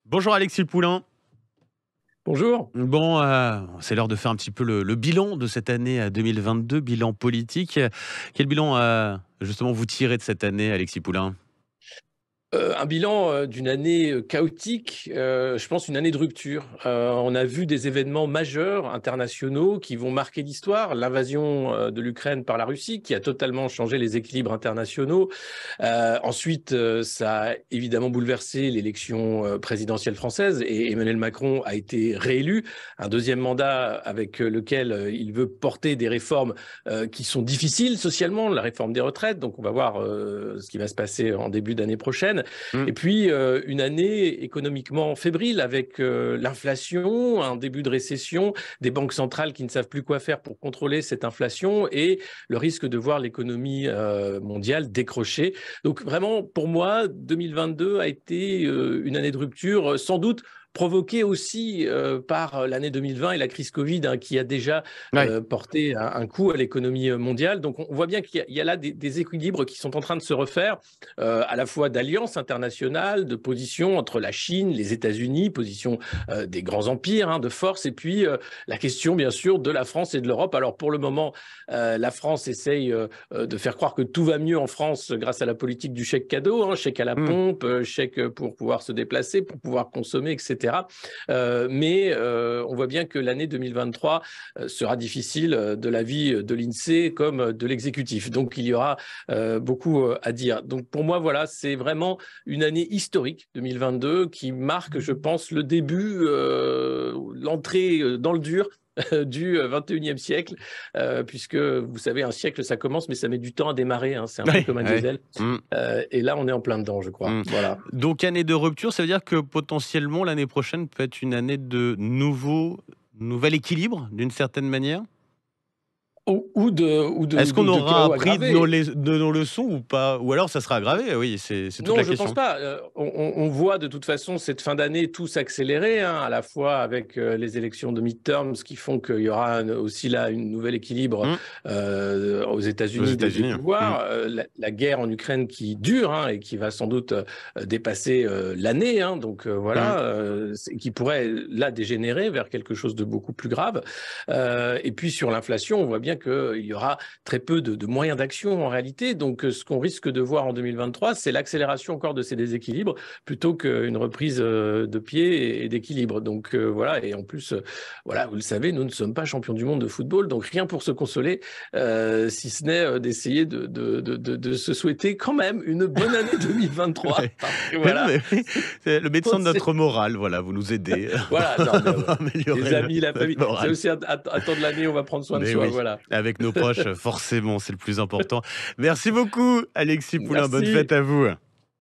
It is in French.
Bonjour Alexis Poulain. Bonjour. Bon, c'est l'heure de faire un petit peu le bilan de cette année 2022, bilan politique. Quel bilan justement vous tirez de cette année, Alexis Poulain? Un bilan, d'une année, chaotique, je pense une année de rupture. On a vu des événements majeurs internationaux qui vont marquer l'histoire. L'invasion, de l'Ukraine par la Russie qui a totalement changé les équilibres internationaux. Ensuite, ça a évidemment bouleversé l'élection, présidentielle française et Emmanuel Macron a été réélu. Un deuxième mandat avec, lequel, il veut porter des réformes, qui sont difficiles socialement, la réforme des retraites. Donc on va voir, ce qui va se passer en début d'année prochaine. Mmh. Et puis, une année économiquement fébrile avec l'inflation, un début de récession, des banques centrales qui ne savent plus quoi faire pour contrôler cette inflation et le risque de voir l'économie mondiale décrocher. Donc vraiment, pour moi, 2022 a été une année de rupture, sans doute provoquée aussi par l'année 2020 et la crise Covid qui a déjà Ouais. porté un coup à l'économie mondiale. Donc on voit bien qu'il y a là des équilibres qui sont en train de se refaire, à la fois d'alliances internationales, de positions entre la Chine, les États-Unis, position des grands empires, de force, et puis la question bien sûr de la France et de l'Europe. Alors pour le moment, la France essaye de faire croire que tout va mieux en France grâce à la politique du chèque cadeau, chèque à la Mmh. pompe, chèque pour pouvoir se déplacer, pour pouvoir consommer, etc. Mais on voit bien que l'année 2023 sera difficile de l'avis de l'INSEE comme de l'exécutif. Donc il y aura beaucoup à dire. Donc pour moi, voilà, c'est vraiment une année historique 2022 qui marque, je pense, le début, l'entrée dans le dur du 21e siècle, puisque vous savez, un siècle, ça commence, mais ça met du temps à démarrer. C'est un peu Ouais, comme un ouais. diesel. Mmh, Et là, on est en plein dedans, je crois. mmh. Voilà. Donc année de rupture, ça veut dire que potentiellement l'année prochaine peut être une année de nouvel équilibre d'une certaine manière? Est-ce qu'on De aura chaos appris aggravé. de nos leçons ou pas? Ou alors ça sera aggravé? Oui, c'est toute Non, la je pense question. pas. On voit de toute façon cette fin d'année tout s'accélérer, à la fois avec les élections de midterms qui font qu'il y aura aussi là une nouvel équilibre Mmh. aux Aux États-Unis des États-Unis. Mmh. pouvoirs, la guerre en Ukraine qui dure et qui va sans doute dépasser l'année, donc Mmh. voilà, qui pourrait là dégénérer vers quelque chose de beaucoup plus grave. Et puis sur l'inflation, on voit bien qu'il y aura très peu de moyens d'action en réalité. Donc ce qu'on risque de voir en 2023, c'est l'accélération encore de ces déséquilibres plutôt qu'une reprise de pied et d'équilibre. Donc voilà, et en plus, voilà, vous le savez, nous ne sommes pas champions du monde de football, donc rien pour se consoler, si ce n'est d'essayer de se souhaiter quand même une bonne année 2023. Ouais. Parce que Mais non, voilà, mais oui, c'est le médecin de notre morale, voilà, vous nous aidez voilà, non, mais, à les améliorer amis, la notre famille, c'est morale. aussi un temps de l'année où on va prendre soin de Mais soi, oui, voilà. avec nos proches, forcément, c'est le plus important. Merci beaucoup, Alexis Poulain. Bonne Merci. fête à vous.